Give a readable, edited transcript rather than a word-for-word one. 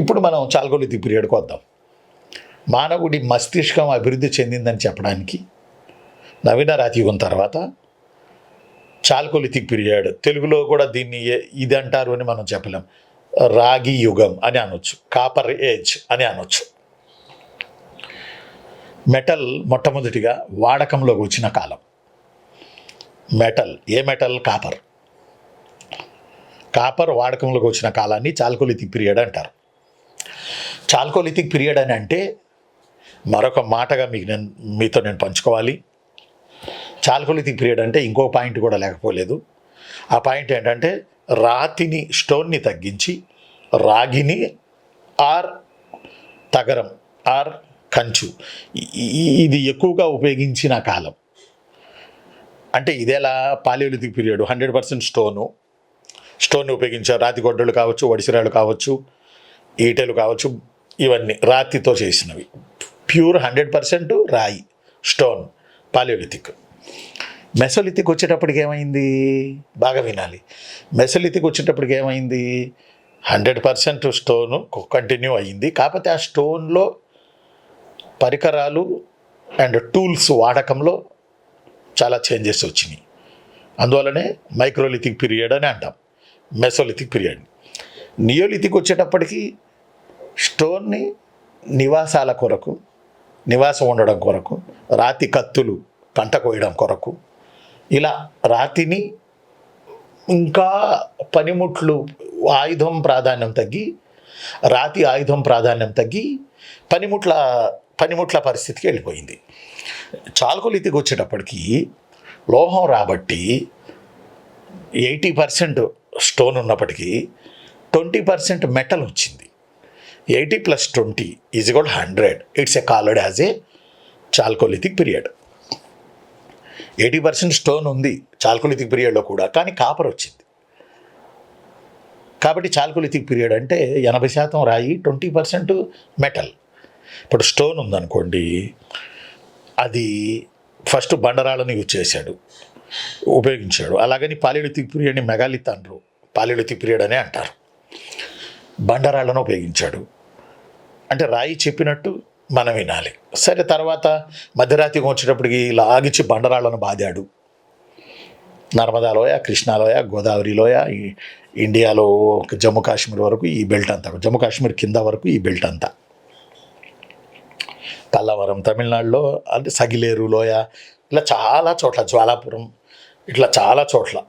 ఇప్పుడు మనం చాల్కోలిథిక్ పీరియడ్కి వద్దాం. మానవుడి మస్తిష్కం అభివృద్ధి చెందిందని చెప్పడానికి నవీన రాతియుగం తర్వాత చాల్కోలిథిక్ పీరియడ్, తెలుగులో కూడా దీన్ని ఇది అంటారు అని మనం చెప్పలేం, రాగి యుగం అని అనొచ్చు, కాపర్ ఏజ్ అని అనొచ్చు. మెటల్ మొట్టమొదటిగా వాడకంలోకి వచ్చిన కాలం. మెటల్, ఏ మెటల్? కాపర్. కాపర్ వాడకంలోకి వచ్చిన కాలాన్ని చాల్కోలిథిక్ పీరియడ్ అంటారు. చాల్కోలిథిక్ పీరియడ్ అని అంటే మరొక మాటగా మీతో నేను పంచుకోవాలి. చాల్కోలిథిక్ పీరియడ్ అంటే ఇంకో పాయింట్ కూడా లేకపోలేదు. ఆ పాయింట్ ఏంటంటే రాతిని, స్టోన్ని తగ్గించి రాగిని ఆర్ తగరం ఆర్ కంచు ఇది ఎక్కువగా ఉపయోగించిన కాలం. అంటే ఇదేలా పాలియోలిథిక్ పీరియడ్ 100% స్టోన్ ఉపయోగించారు. రాతి గొడ్డలు కావచ్చు, వడిసిరాలు కావచ్చు, ఈటెలు కావచ్చు, ఇవన్నీ రాతితో చేసినవి. ప్యూర్ 100% రాయి, స్టోన్, పాలియోలిథిక్. మెసోలిథిక్ వచ్చేటప్పటికి ఏమైంది? బాగా వినాలి. మెసోలిథిక్ వచ్చేటప్పటికి ఏమైంది? 100% స్టోను కంటిన్యూ అయ్యింది. కాకపోతే ఆ స్టోన్లో పరికరాలు అండ్ టూల్స్ వాడకంలో చాలా చేంజెస్ వచ్చినాయి. అందువల్లనే మైక్రోలిథిక్ పీరియడ్ అని అంటాం, మెసోలిథిక్ పీరియడ్. నియోలిథిక్ వచ్చేటప్పటికి స్టోన్ని నివాసాల కొరకు, నివాసం ఉండడం కొరకు, రాతి కత్తులు పంట కోయడం కొరకు, ఇలా రాతిని ఇంకా పనిముట్లు ఆయుధం ప్రాధాన్యం తగ్గి, రాతి ఆయుధం ప్రాధాన్యం తగ్గి పనిముట్ల పరిస్థితికి వెళ్ళిపోయింది. చాల్కోలిథిక్ వచ్చేటప్పటికి లోహం రాబట్టి 80% స్టోన్ ఉన్నప్పటికీ 20% మెటల్ వచ్చింది. 80 + 20 = 100. It's called as a chalcolithic period. 80% stone ఉంది చాల్కోలిథిక్ పీరియడ్లో కూడా, కానీ కాపర్ వచ్చింది. కాబట్టి చాల్కోలిథిక్ పీరియడ్ అంటే 80% రాయి, 20% మెటల్. ఇప్పుడు స్టోన్ ఉందనుకోండి, అది ఫస్ట్ బండరాళ్ళని ఉపయోగించాడు. అలాగని పాలియోలిథిక్ పీరియడ్ని మెగాలిత్ అనరు, పాలియోలిథిక్ పీరియడ్ అనే అంటారు. బండరాళ్ళను ఉపయోగించాడు అంటే రాయి చెప్పినట్టు మనం వినాలి. సరే, తర్వాత మధ్యరాత్రికి వచ్చేటప్పటికి లాగించి బండరాళ్ళను బాదాడు. నర్మదా లోయ, కృష్ణాలోయ, గోదావరి లోయ, ఇండియాలో జమ్మూ కాశ్మీర్ వరకు ఈ బెల్ట్ అంతా, జమ్మూ కాశ్మీర్ కింద వరకు ఈ బెల్ట్ అంతా, పల్లవరం తమిళనాడులో, అంటే సగిలేరు లోయ, ఇలా చాలా చోట్ల, జ్వాలాపురం, ఇట్లా చాలా చోట్ల